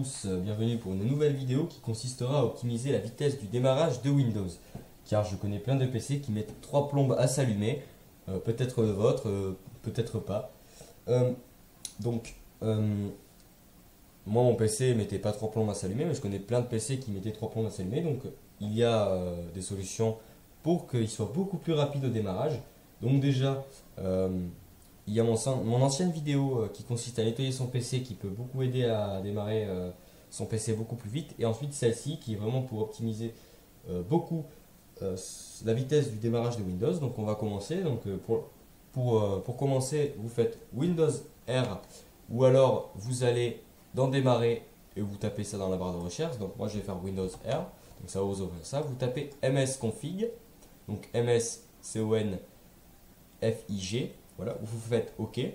tous, bienvenue pour une nouvelle vidéo qui consistera à optimiser la vitesse du démarrage de Windows. Car je connais plein de PC qui mettent 3 plombes à s'allumer, peut-être le vôtre, peut-être pas. Euh, donc, moi mon PC mettait pas 3 plombes à s'allumer, mais je connais plein de PC qui mettaient 3 plombes à s'allumer. Donc il y a des solutions pour qu'il soit beaucoup plus rapide au démarrage. Donc déjà, il y a mon ancienne vidéo qui consiste à nettoyer son PC qui peut beaucoup aider à démarrer son PC beaucoup plus vite. Et ensuite celle-ci qui est vraiment pour optimiser beaucoup la vitesse du démarrage de Windows. Donc on va commencer. Donc pour commencer, vous faites Windows R ou alors vous allez dans démarrer et vous tapez ça dans la barre de recherche. Donc moi je vais faire Windows R. Donc ça va vous ouvrir ça. Vous tapez msconfig. Donc msconfig. Voilà, vous faites OK et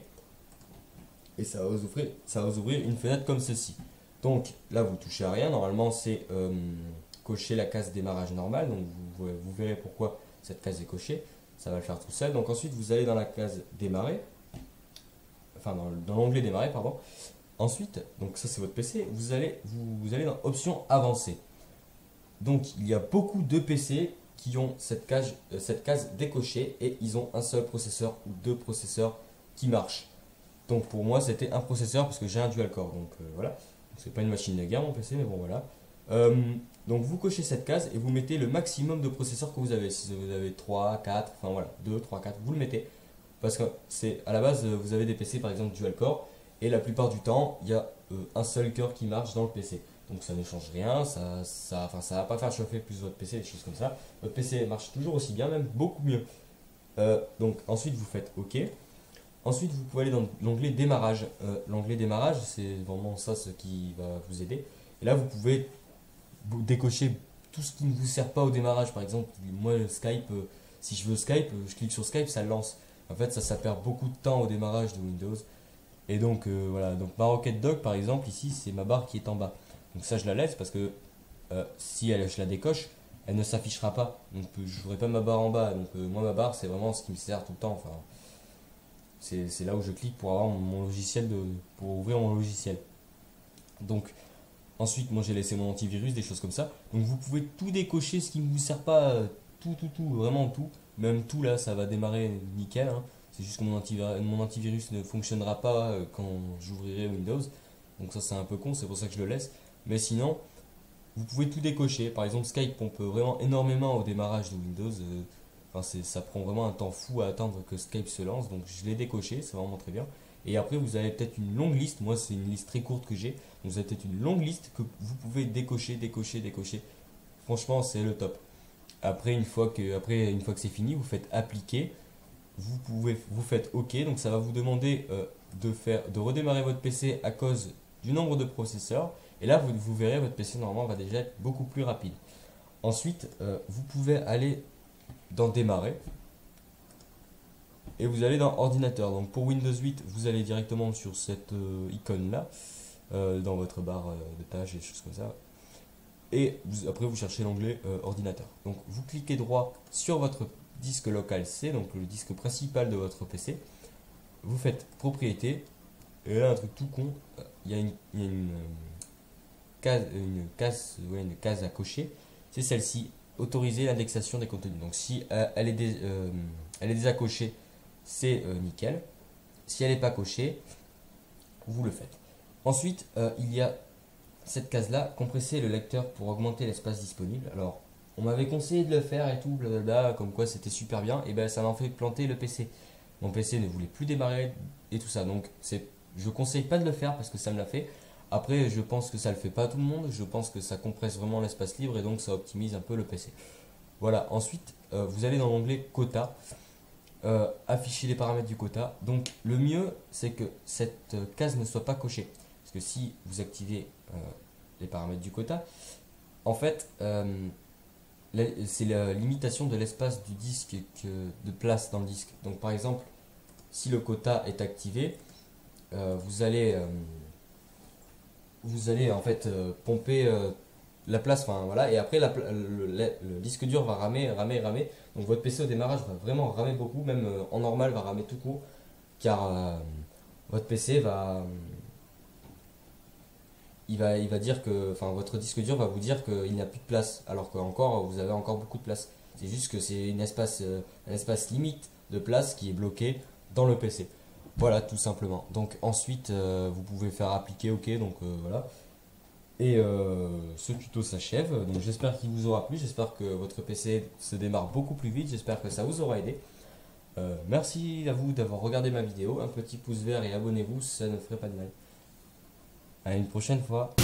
ça va vous ouvrir une fenêtre comme ceci. Donc là, vous touchez à rien. Normalement, c'est cocher la case démarrage normal. Donc vous verrez pourquoi cette case est cochée. Ça va le faire tout seul. Donc ensuite, vous allez dans la case démarrer, enfin dans l'onglet démarrer, pardon. Ensuite, donc ça c'est votre PC. Vous allez dans options avancées. Donc il y a beaucoup de PC qui ont cette case décochée et ils ont un seul processeur ou deux processeurs qui marchent. Donc pour moi c'était un processeur parce que j'ai un dual core. Donc voilà, c'est pas une machine de guerre mon PC, mais bon voilà. Donc vous cochez cette case et vous mettez le maximum de processeurs que vous avez. Si vous avez 3, 4, enfin voilà, 2, 3, 4, vous le mettez. Parce que c'est à la base vous avez des PC par exemple dual core et la plupart du temps il y a un seul cœur qui marche dans le PC. Donc ça ne change rien, ça va pas faire chauffer plus votre PC, des choses comme ça. Votre PC marche toujours aussi bien, même beaucoup mieux. Donc ensuite vous faites OK. Ensuite vous pouvez aller dans l'onglet démarrage. L'onglet démarrage c'est vraiment ça ce qui va vous aider. Et là vous pouvez décocher tout ce qui ne vous sert pas au démarrage. Par exemple moi Skype, si je veux Skype, je clique sur Skype, ça le lance. En fait ça perd beaucoup de temps au démarrage de Windows. Et donc voilà, donc ma Rocket Dog par exemple ici c'est ma barre qui est en bas. Donc ça je la laisse parce que si je la décoche, elle ne s'affichera pas. Donc je n'aurai pas ma barre en bas. Donc moi ma barre c'est vraiment ce qui me sert tout le temps. Enfin, c'est là où je clique pour avoir mon logiciel pour ouvrir mon logiciel. Donc ensuite moi j'ai laissé mon antivirus, des choses comme ça. Donc vous pouvez tout décocher, ce qui ne vous sert pas, tout, vraiment tout. Même tout là ça va démarrer nickel. Hein. C'est juste que mon antivirus ne fonctionnera pas quand j'ouvrirai Windows. Donc ça c'est un peu con, c'est pour ça que je le laisse. Mais sinon, vous pouvez tout décocher. Par exemple, Skype pompe vraiment énormément au démarrage de Windows. Ça prend vraiment un temps fou à attendre que Skype se lance. Donc, je l'ai décoché, c'est vraiment très bien. Et après, vous avez peut-être une longue liste. Moi, c'est une liste très courte que j'ai. Donc, vous avez peut-être une longue liste que vous pouvez décocher. Franchement, c'est le top. Après, une fois que c'est fini, vous faites appliquer. Vous faites OK. Donc, ça va vous demander de redémarrer votre PC à cause du nombre de processeurs. Et là, vous verrez, votre PC normalement va déjà être beaucoup plus rapide. Ensuite, vous pouvez aller dans Démarrer. Et vous allez dans Ordinateur. Donc pour Windows 8, vous allez directement sur cette icône-là, dans votre barre de tâches et des choses comme ça. Et après, vous cherchez l'onglet Ordinateur. Donc vous cliquez droit sur votre disque local C, donc le disque principal de votre PC. Vous faites Propriétés. Et là, un truc tout con, il y a une case à cocher, c'est celle-ci, autoriser l'indexation des contenus. Donc si elle est déjà cochée, c'est nickel. Si elle n'est pas cochée, vous le faites. Ensuite, il y a cette case-là, compresser le lecteur pour augmenter l'espace disponible. Alors, on m'avait conseillé de le faire et tout, blablabla, comme quoi c'était super bien, et ben ça m'a fait planter le PC. Mon PC ne voulait plus démarrer et tout ça, donc je conseille pas de le faire parce que ça me l'a fait. Après, je pense que ça le fait pas à tout le monde. Je pense que ça compresse vraiment l'espace libre et donc ça optimise un peu le PC. Voilà. Ensuite, vous allez dans l'onglet quota, afficher les paramètres du quota. Donc, le mieux, c'est que cette case ne soit pas cochée. Parce que si vous activez les paramètres du quota, en fait, c'est la limitation de l'espace du disque, de place dans le disque. Donc, par exemple, si le quota est activé, vous allez en fait pomper la place, enfin voilà, et après le disque dur va ramer. Donc votre PC au démarrage va vraiment ramer beaucoup, même en normal va ramer tout court, car votre PC va il va dire que, enfin, votre disque dur va vous dire qu'il n'y a plus de place, alors qu'encore, vous avez encore beaucoup de place. C'est juste que c'est un espace limite de place qui est bloqué dans le PC. Voilà, tout simplement. Donc ensuite, vous pouvez faire appliquer OK, donc voilà. Et ce tuto s'achève. Donc j'espère qu'il vous aura plu, j'espère que votre PC se démarre beaucoup plus vite, j'espère que ça vous aura aidé. Merci à vous d'avoir regardé ma vidéo. Un petit pouce vert et abonnez-vous, ça ne ferait pas de mal. À une prochaine fois.